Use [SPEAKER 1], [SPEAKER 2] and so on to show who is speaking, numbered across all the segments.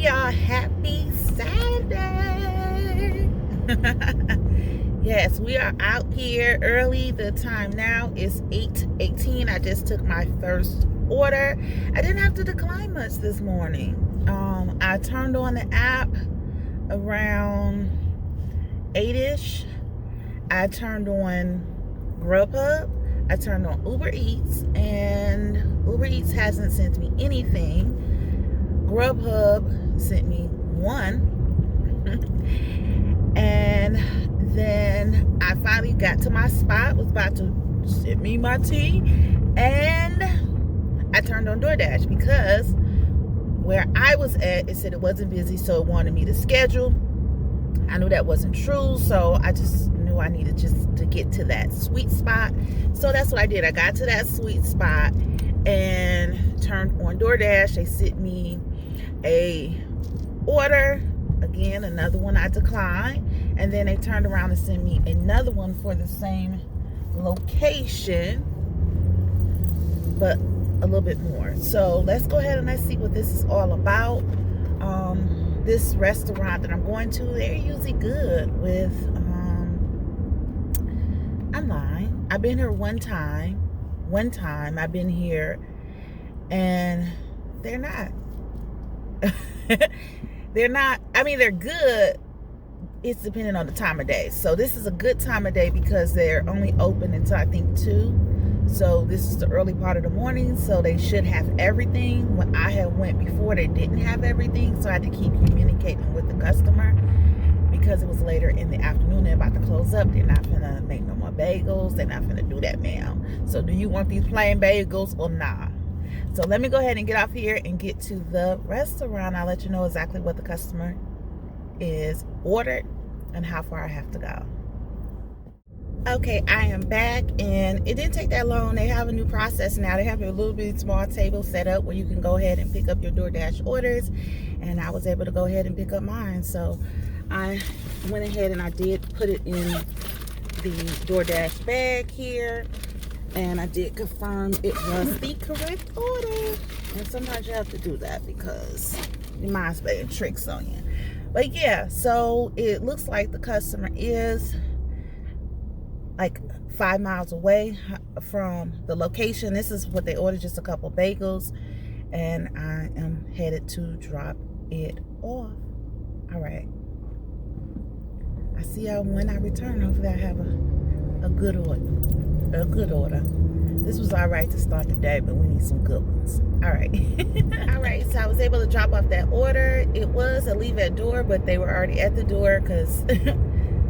[SPEAKER 1] y'all, happy Saturday. Yes, we are out here early. The time now is 8:18. I just took my first order. I didn't have to decline much this morning. I turned on the app around 8ish. I turned on Grubhub. I turned on Ubereats, and Ubereats hasn't sent me anything. Grubhub sent me one. And then I finally got to my spot, was about to send me my tea, and I turned on Doordash because where I was at, it said it wasn't busy, so it wanted me to schedule. I knew that wasn't true, so I just knew I needed just to get to that sweet spot. So that's what I did. I got to that sweet spot and turned on Doordash. They sent me a order, again, another one I declined, and then they turned around and sent me another one for the same location, but a little bit more. So let's go ahead and let's see what this is all about. This restaurant that I'm going to, they're usually good with, I'm lying. I've been here one time I've been here, and they're not. They're not, I mean, they're good. It's depending on the time of day. So this is a good time of day because they're only open until I think 2. So this is the early part of the morning, so they should have everything. When I had went before, they didn't have everything, so I had to keep communicating with the customer because it was later in the afternoon. They're about to close up. They're not gonna make no more bagels. They're not gonna do that, ma'am. So do you want these plain bagels or not? So let me go ahead and get off here and get to the restaurant. I'll let you know exactly what the customer is ordered and how far I have to go. Okay, I am back, and it didn't take that long. They have a new process now. They have a little bit small table set up where you can go ahead and pick up your DoorDash orders, and I was able to go ahead and pick up mine. So I went ahead and I did put it in the DoorDash bag here, and I did confirm it was the correct order. And sometimes you have to do that because your mind's playing tricks on you. But yeah, so it looks like the customer is like 5 miles away from the location. This is what they ordered, just a couple bagels, and I am headed to drop it off. All right, I see y'all when I return. Hopefully I have a good order. This was all right to start the day, but we need some good ones. All right. All right, so I was able to drop off that order. It was a leave at door, but they were already at the door because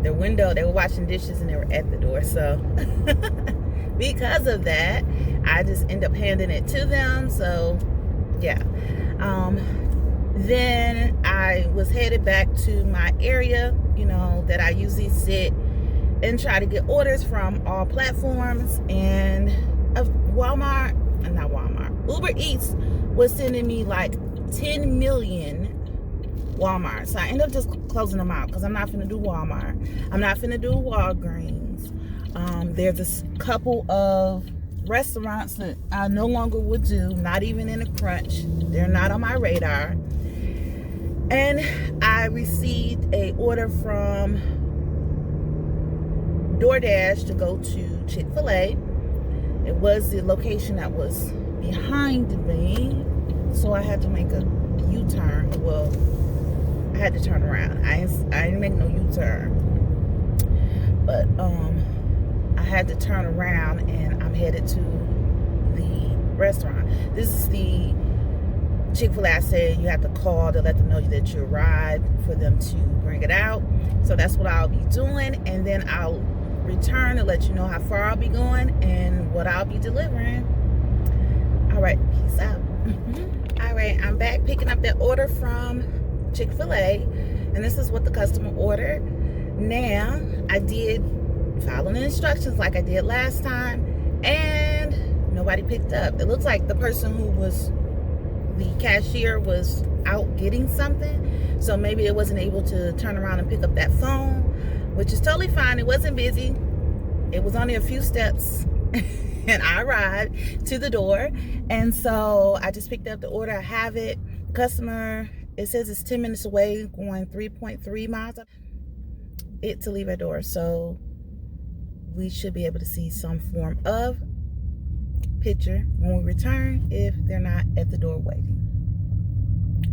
[SPEAKER 1] their window, they were washing dishes and they were at the door. So because of that, I just end up handing it to them. So yeah. Then I was headed back to my area, that I usually sit and try to get orders from all platforms, and Ubereats was sending me like 10 million Walmart. So I ended up just closing them out because I'm not finna do Walmart. I'm not finna do Walgreens. There's a couple of restaurants that I no longer would do, not even in a crunch. They're not on my radar. And I received a order from Doordash to go to Chick-fil-A. It was the location that was behind me, so I had to make a U-turn. Well, I had to turn around. I didn't make no U-turn, but I had to turn around, and I'm headed to the restaurant. This is the Chick-fil-A. I said you have to call to let them know that you arrived for them to bring it out. So that's what I'll be doing, and then I'll return to let you know how far I'll be going and what I'll be delivering. All right, peace out. All right, I'm back picking up that order from Chick-fil-A, and this is what the customer ordered. Now, I did follow the instructions like I did last time, and nobody picked up. It looks like the person who was the cashier was out getting something, so maybe it wasn't able to turn around and pick up that phone, which is totally fine. It wasn't busy. It was only a few steps and I arrived to the door, and so I just picked up the order. I have it. Customer it says it's 10 minutes away, going 3.3 miles. It to leave at door. So we should be able to see some form of picture when we return if they're not at the door waiting.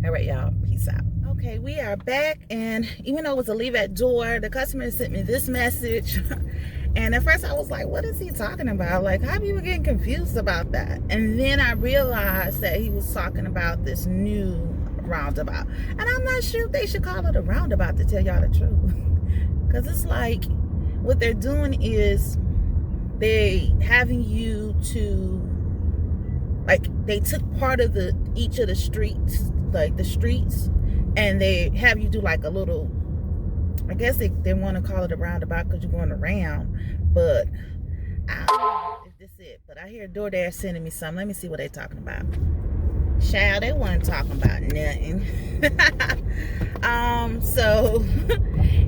[SPEAKER 1] All right, y'all. Peace out. Okay, we are back, and even though it was a leave at door, the customer sent me this message. And at first I was like, what is he talking about? Like, how people getting confused about that? And then I realized that he was talking about this new roundabout. And I'm not sure if they should call it a roundabout, to tell y'all the truth. Because it's like, what they're doing is they having you to, like, they took part of each of the streets, like the streets, and they have you do like a little, I guess they want to call it a roundabout because you're going around, but I don't know if this is it. But I hear Doordash sending me something. Let me see what they're talking about. Child, they weren't talking about nothing. So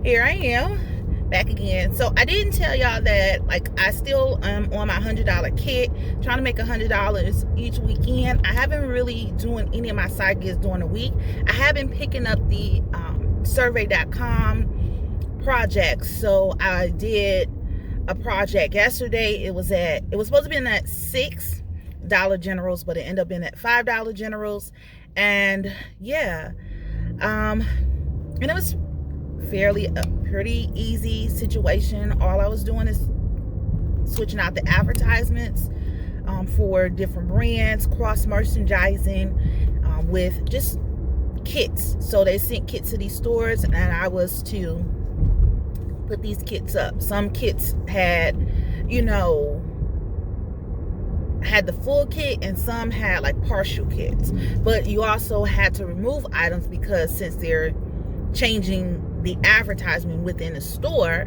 [SPEAKER 1] here I am, back again. So I didn't tell y'all that, like, I still am on my $100 kit, trying to make $100 each weekend. I haven't really doing any of my side gigs during the week. I have been picking up the survey.com projects. So I did a project yesterday. It was supposed to be in at $6 generals, but it ended up being at $5 generals. And yeah, and it was fairly a pretty easy situation. All I was doing is switching out the advertisements for different brands, cross merchandising with just kits. So they sent kits to these stores, and I was to put these kits up. Some kits had, had the full kit, and some had like partial kits. But you also had to remove items because since they're changing the advertisement within the store,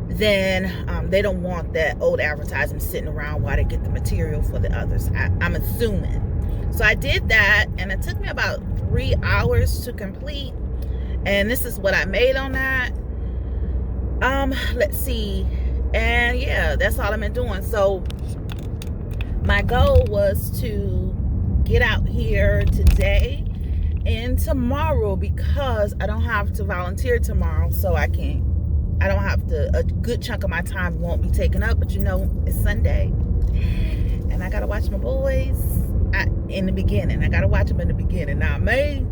[SPEAKER 1] then they don't want that old advertisement sitting around while they get the material for the others. I'm assuming. So I did that, and it took me about 3 hours to complete, and this is what I made on that. Let's see, and yeah, that's all I've been doing. So my goal was to get out here today and tomorrow, because I don't have to volunteer tomorrow, so I don't have to, a good chunk of my time won't be taken up. But it's Sunday, and I gotta watch my boys in the beginning. I gotta watch them in the beginning. Now I may,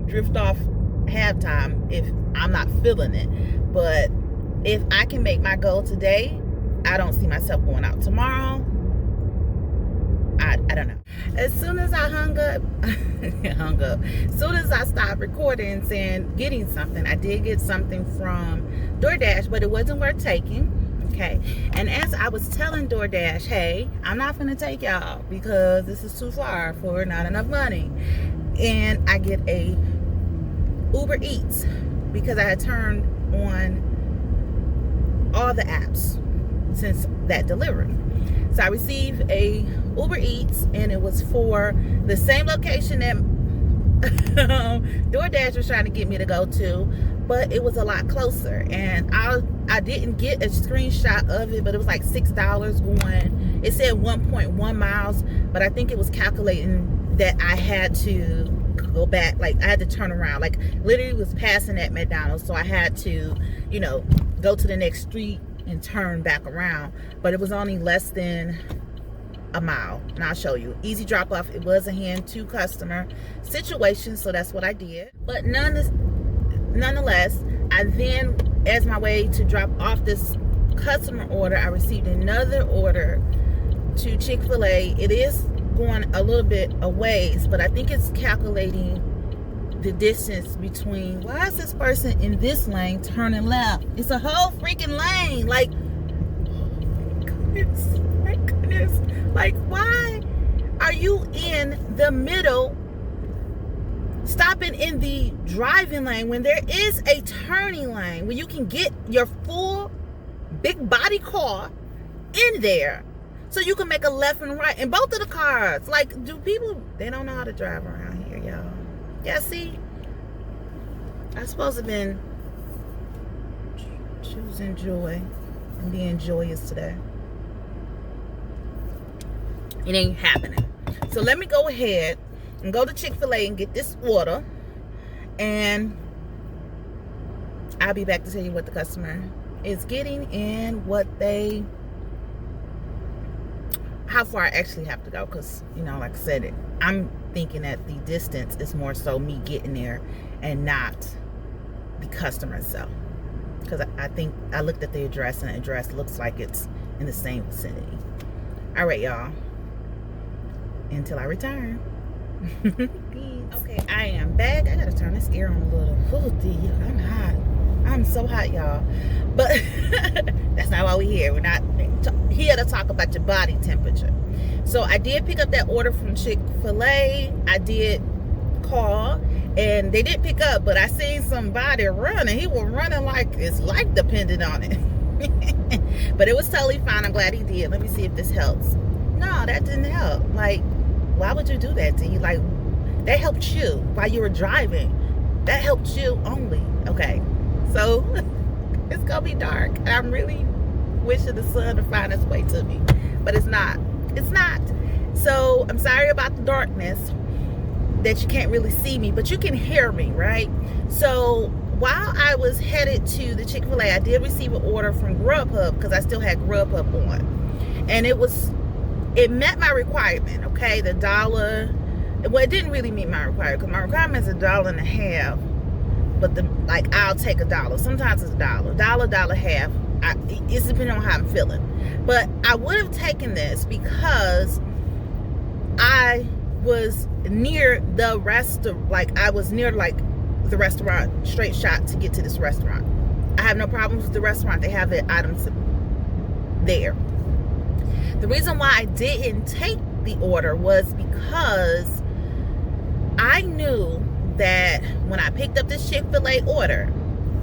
[SPEAKER 1] drift off halftime if I'm not feeling it, but if I can make my goal today, I don't see myself going out tomorrow. I don't know. As soon as I hung up, as soon as I stopped recording saying getting something, I did get something from Doordash, but it wasn't worth taking. Okay. And as I was telling Doordash, hey, I'm not gonna take y'all because this is too far for not enough money. And I get a Ubereats because I had turned on all the apps since that delivery. So I received a Ubereats, and it was for the same location that Doordash was trying to get me to go to, but it was a lot closer. And I didn't get a screenshot of it, but it was like $6 going. It said 1.1 miles, but I think it was calculating that I had to go back, like I had to turn around, like literally was passing at McDonald's, so I had to, go to the next street and turn back around. But it was only less than a mile, and I'll show you. Easy drop off. It was a hand to customer situation, so that's what I did. But nonetheless, I then, as my way to drop off this customer order, I received another order to Chick-fil-A. It is going a little bit a ways, but I think it's calculating the distance between, why is this person in this lane turning left? It's a whole freaking lane. Like, my goodness. Like, why are you in the middle stopping in the driving lane when there is a turning lane where you can get your full big body car in there so you can make a left and right in both of the cars? Like, do people, they don't know how to drive around here, y'all. Yeah, see, I'm supposed to have been choosing joy and being joyous today. It ain't happening. So let me go ahead and go to Chick-fil-A and get this order. And I'll be back to tell you what the customer is getting and how far I actually have to go. Because, like I said, I'm thinking that the distance is more so me getting there and not the customer itself. Because I think I looked at the address, and the address looks like it's in the same vicinity. All right, y'all. Until I return. Okay, I am back. I gotta turn this air on a little. Oh, dude, I'm hot. I'm so hot, y'all. But that's not why we're here. We're not here to talk about your body temperature. So I did pick up that order from Chick-fil-A. I did call, and they did pick up, but I seen somebody running. He was running like his life depended on it. But it was totally fine. I'm glad he did. Let me see if this helps. No, that didn't help. Like, why would you do that to you? Like, that helped you while you were driving. That helped you only. Okay, so it's gonna be dark, and I'm really wishing the sun to find its way to me, but it's not. It's not. So I'm sorry about the darkness, that you can't really see me, but you can hear me, right? So while I was headed to the Chick-fil-A, I did receive an order from Grubhub, because I still had Grubhub on, and it met my requirement. Okay, the $1. Well, it didn't really meet my requirement, because my requirement is $1.50, but I'll take $1. Sometimes it's $1, $1.50. It's depending on how I'm feeling. But I would have taken this because I was near the the restaurant, straight shot to get to this restaurant. I have no problems with the restaurant. They have the items there. The reason why I didn't take the order was because I knew that when I picked up this Chick-fil-A order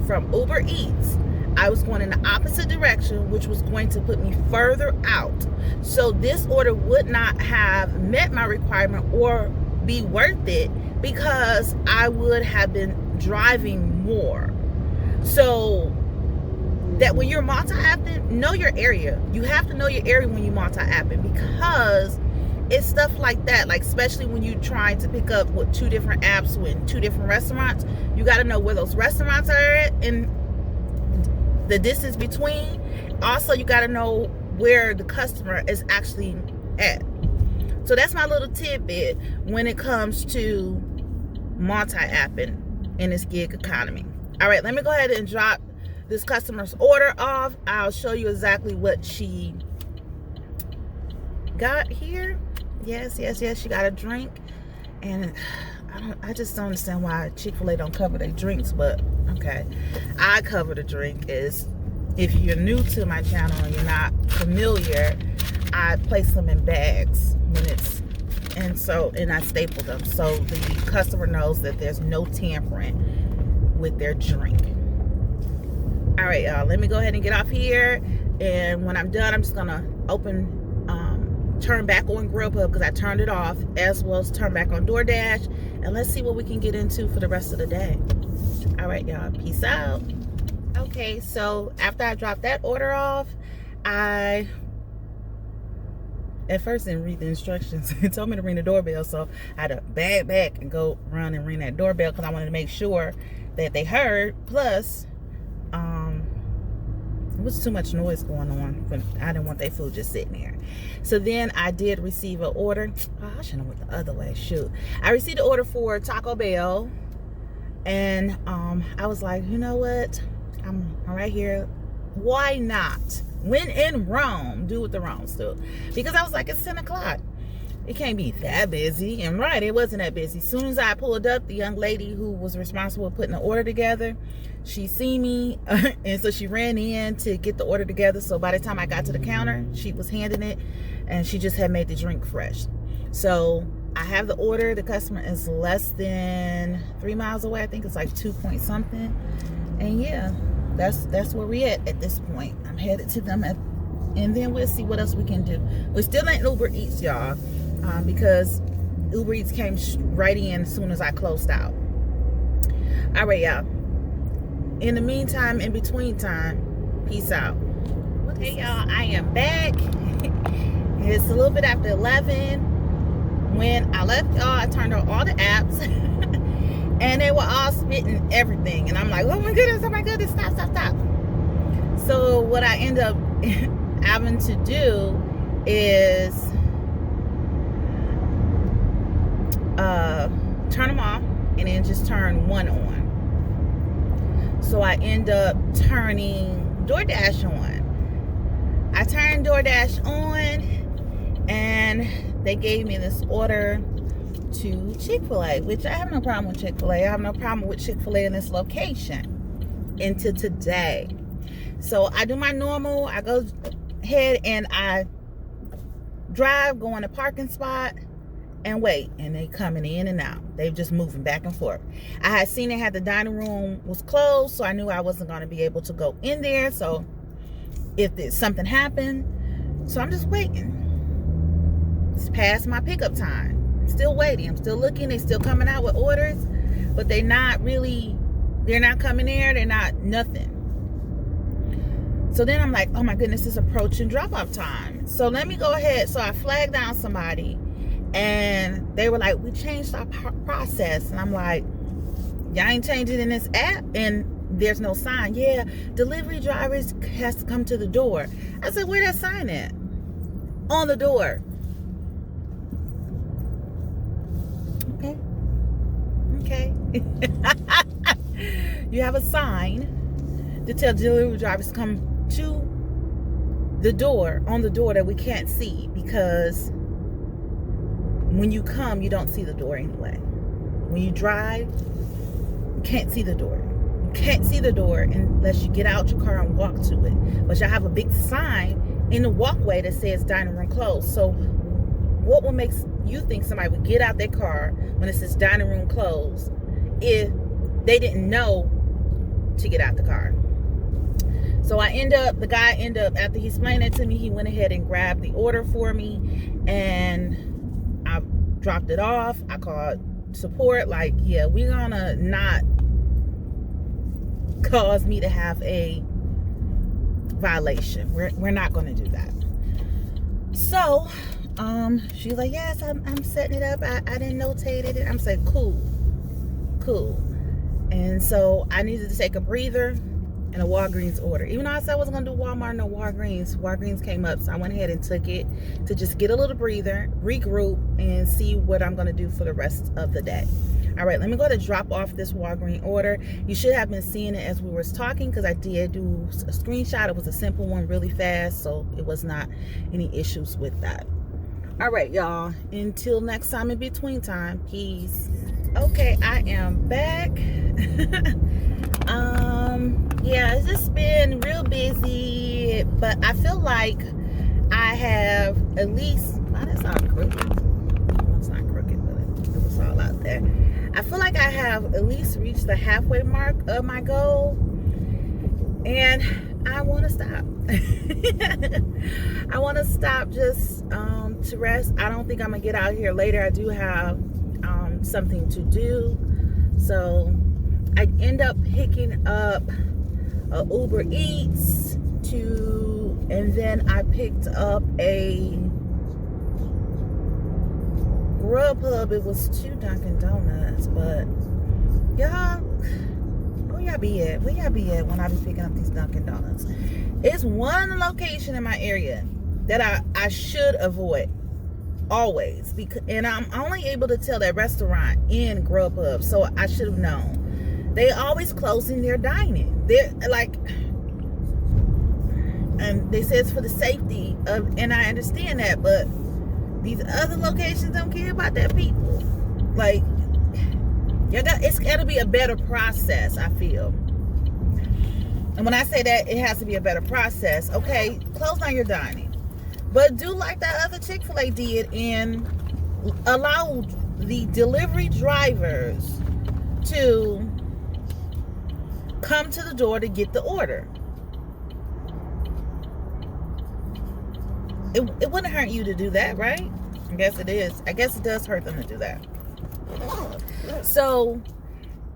[SPEAKER 1] from Ubereats, I was going in the opposite direction, which was going to put me further out. So this order would not have met my requirement or be worth it, because I would have been driving more. So that when you're multi-apping, know your area. You have to know your area when you're multi-apping, because it's stuff like that. Like, especially when you're trying to pick up with 2 different apps with 2 different restaurants, you got to know where those restaurants are at and the distance between. Also, you got to know where the customer is actually at. So that's my little tidbit when it comes to multi-apping in this gig economy. All right, let me go ahead and drop this customer's order off. I'll show you exactly what she got here. Yes, she got a drink. And I just don't understand why Chick-fil-A don't cover their drinks, but okay. I cover the drink. Is if you're new to my channel and you're not familiar, I place them in bags and I staple them so the customer knows that there's no tampering with their drink. All right, y'all, let me go ahead and get off here, and when I'm done, I'm just gonna turn back on Grubhub, because I turned it off, as well as turn back on Doordash, and let's see what we can get into for the rest of the day. All right, y'all, peace out. Okay, so after I dropped that order off, I at first didn't read the instructions. It told me to ring the doorbell, so I had to bag back and go run and ring that doorbell, because I wanted to make sure that they heard. Plus, it was too much noise going on, but I didn't want their food just sitting there. So then I did receive an order. Oh, I should have went the other way. Shoot. I received an order for Taco Bell, and I was like, you know what? I'm right here. Why not? When in Rome, do what the Romans do. Because I was like, it's 10 o'clock. It can't be that busy. And right, it wasn't that busy. As soon as I pulled up, the young lady who was responsible for putting the order together, she seen me, and so she ran in to get the order together. So by the time I got to the counter, she was handing it, and she just had made the drink fresh. So I have the order. The customer is less than 3 miles away. I think it's like 2 point something. And yeah, that's where we at this point. I'm headed to them, and then we'll see what else we can do. We're still in Ubereats, y'all, because Ubereats came right in as soon as I closed out. All right, y'all. In the meantime, in between time, peace out. Hey, y'all, I am back. It's a little bit after 11. When I left y'all, I turned on all the apps. And they were all spitting everything. And I'm like, oh my goodness, stop. So what I end up having to do is turn them off and then just turn one on. So I end up turning Doordash on. I turned Doordash on and they gave me this order to Chick-fil-A, which I have no problem with Chick-fil-A. I have no problem with Chick-fil-A in this location into today. So I do my normal. I go ahead and I drive, go in a parking spot and wait. And they coming in and out. They just moving back and forth. I had seen they had the dining room was closed, so I knew I wasn't going to be able to go in there. So if something happened, so I'm just waiting. It's past my pickup time. I'm still waiting. I'm still looking. They still coming out with orders, but they're not coming there. They're not nothing. So then I'm like, oh my goodness, it's approaching drop-off time. So let me go ahead. So I flagged down somebody and they were like, we changed our process. And I'm like, y'all ain't changed it in this app? And there's no sign. Yeah, delivery drivers has to come to the door. I said, where that sign at? On the door. Okay. You have a sign to tell delivery drivers to come to the door, on the door that we can't see, because when you come, you don't see the door anyway. When you drive, you can't see the door. You can't see the door unless you get out your car and walk to it. But you have a big sign in the walkway that says dining room closed. So what would make you think somebody would get out their car when it says dining room closed if they didn't know to get out the car? So the guy ended up, after he explained it to me, he went ahead and grabbed the order for me and I dropped it off. I called support, like, yeah, we're gonna not cause me to have a violation. We're not gonna do that. So she's like, yes, I'm setting it up. I didn't notate it. I'm saying, cool. And so I needed to take a breather and a Walgreens order. Even though I said I wasn't going to do Walmart, no Walgreens came up. So I went ahead and took it to just get a little breather, regroup, and see what I'm going to do for the rest of the day. All right, let me go ahead and drop off this Walgreens order. You should have been seeing it as we were talking, because I did do a screenshot. It was a simple one, really fast, so it was not any issues with that. All right, y'all, until next time, in between time, peace. Okay, I am back. Yeah, it's just been real busy, but I feel like I have at least, that's not crooked. It's not crooked, but it was all out there. I feel like I have at least reached the halfway mark of my goal, and I want to stop. I want to stop just to rest. I don't think I'm gonna get out here later. I do have something to do, so I end up picking up a Ubereats and then I picked up a Grubhub. It was 2 Dunkin' Donuts, but y'all, where y'all be at? Where y'all be at when I be picking up these Dunkin' Donuts? It's one location in my area that I should avoid always, and I'm only able to tell that restaurant in Grubhub, so I should have known. They always closing their dining. They're like, and they say it's for the safety of, and I understand that, but these other locations don't care about that people. Like, it's got to be a better process, I feel. And when I say that, it has to be a better process. Okay, close down your dining, but do like that other Chick-fil-A did and allow the delivery drivers to come to the door to get the order. It wouldn't hurt you to do that, right? I guess it is. I guess it does hurt them to do that. So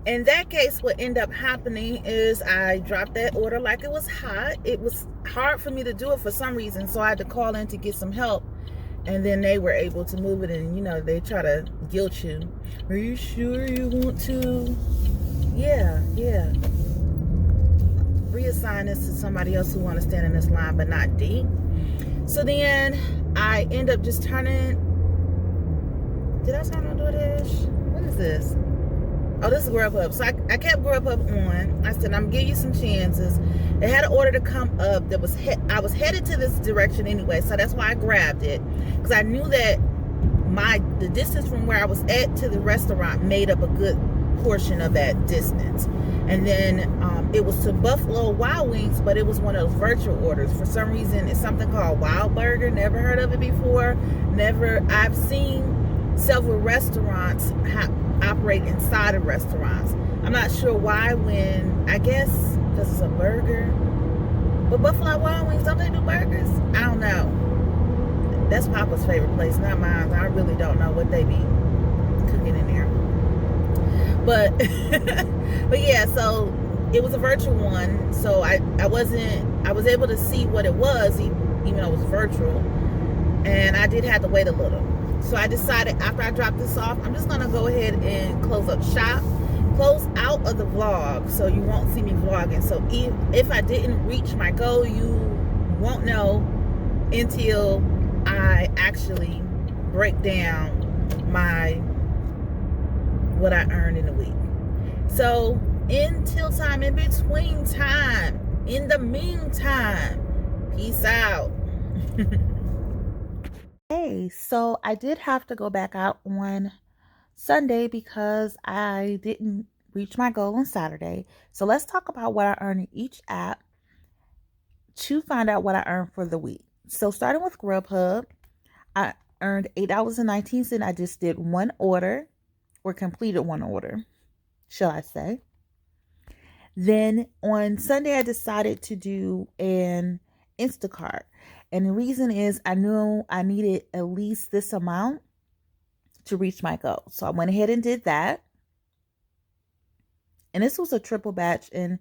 [SPEAKER 1] in that case, what ended up happening is I dropped that order like it was hot. It was hard for me to do it for some reason, so I had to call in to get some help. And then they were able to move it, and they try to guilt you. Are you sure you want to? Yeah. Reassign this to somebody else who want to stand in this line, but not D. So then I end up just turning. Did I turn on Doordash? What is this? Oh, this is Grubhub. So I kept Grubhub on. I said, I'm going to give you some chances. They had an order to come up that I was headed to this direction anyway, so that's why I grabbed it. Because I knew that the distance from where I was at to the restaurant made up a good portion of that distance. And then it was to Buffalo Wild Wings, but it was one of those virtual orders. For some reason, it's something called Wild Burger. Never heard of it before. I've seen several restaurants operate inside of restaurants. I'm not sure why, I guess because it's a burger. But Buffalo Wild Wings, don't they do burgers? I don't know. That's Papa's favorite place, not mine. I really don't know what they be cooking in there. But but yeah, so it was a virtual one. So I was able to see what it was, even though it was virtual. And I did have to wait a little. So I decided after I dropped this off, I'm just going to go ahead and close up shop, close out of the vlog, so you won't see me vlogging. So if I didn't reach my goal, you won't know until I actually break down what I earned in a week. So in the meantime, peace out. Hey, so I did have to go back out on Sunday because I didn't reach my goal on Saturday. So let's talk about what I earned in each app to find out what I earned for the week. So starting with Grubhub, I earned $8.19. I just did one order, or completed one order, shall I say. Then on Sunday, I decided to do an Instacart. And the reason is I knew I needed at least this amount to reach my goal. So I went ahead and did that. And this was a triple batch. And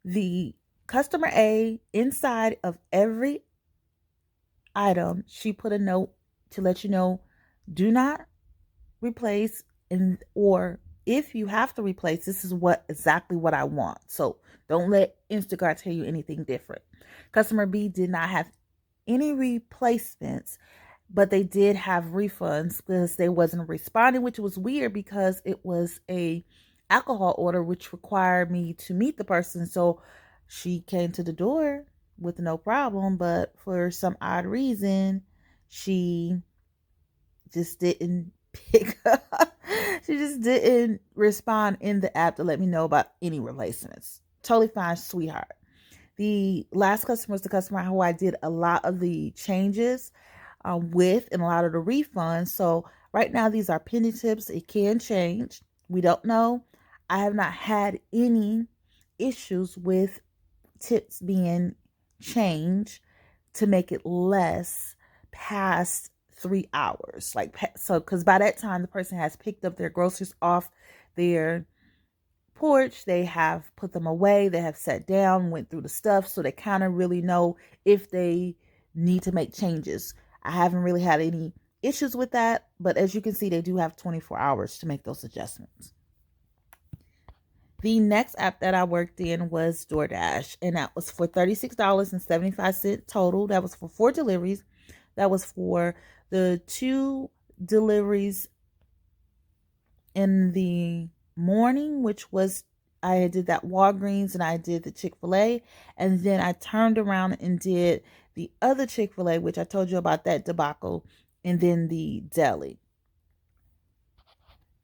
[SPEAKER 1] the customer A, inside of every item, she put a note to let you know, do not replace, or if you have to replace, this is exactly what I want. So don't let Instacart tell you anything different. Customer B did not have any replacements, but they did have refunds because they wasn't responding, which was weird because it was a alcohol order, which required me to meet the person. So she came to the door with no problem, but for some odd reason, she just didn't pick up. She just didn't respond in the app to let me know about any replacements. Totally fine, sweetheart. The last customer was the customer who I did a lot of the changes with, and a lot of the refunds. So right now, these are pending tips. It can change. We don't know. I have not had any issues with tips being changed to make it less past 3 hours. Because by that time, the person has picked up their groceries off their porch, they have put them away, they have sat down, went through the stuff, so they kind of really know if they need to make changes. I haven't really had any issues with that, but as you can see, they do have 24 hours to make those adjustments. The next app that I worked in was Doordash, and that was for $36.75 total. That was for 4 deliveries. That was for the 2 deliveries in the morning, which was I did that Walgreens and I did the Chick-fil-A, and then I turned around and did the other Chick-fil-A, which I told you about that debacle, and then the deli.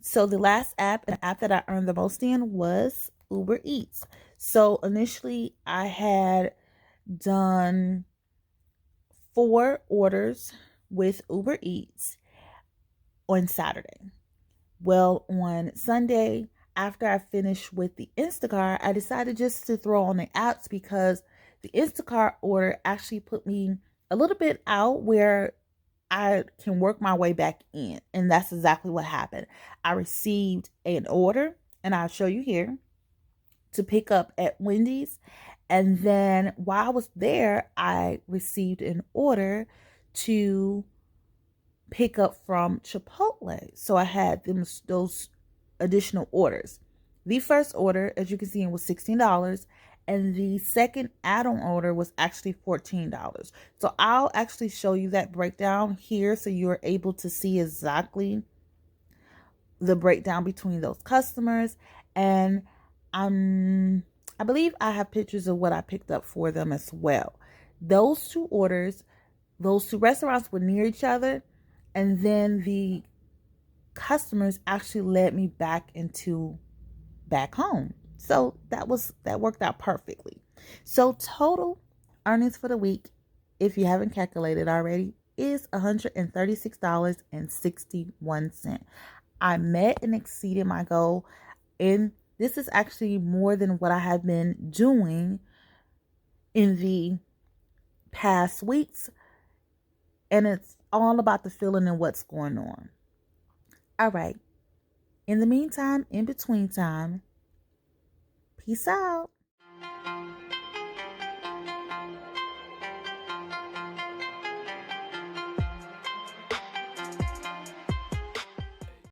[SPEAKER 1] So the last app, an app that I earned the most in, was Ubereats. So initially I had done 4 orders with Ubereats on Saturday. Well, on Sunday, after I finished with the Instacart, I decided just to throw on the apps because the Instacart order actually put me a little bit out where I can work my way back in. And that's exactly what happened. I received an order, and I'll show you here, to pick up at Wendy's. And then while I was there, I received an order to pick up from Chipotle. So I had those additional orders. The first order, as you can see, was $16, and the second add-on order was actually $14. So I'll actually show you that breakdown here so you're able to see exactly the breakdown between those customers. And I believe I have pictures of what I picked up for them as well. Those two orders, those two restaurants were near each other, and then the customers actually led me back home. So that worked out perfectly. So total earnings for the week, if you haven't calculated already, is $136.61. I met and exceeded my goal, and this is actually more than what I have been doing in the past weeks, and it's all about the feeling and what's going on. All right. In the meantime, in between time, peace out.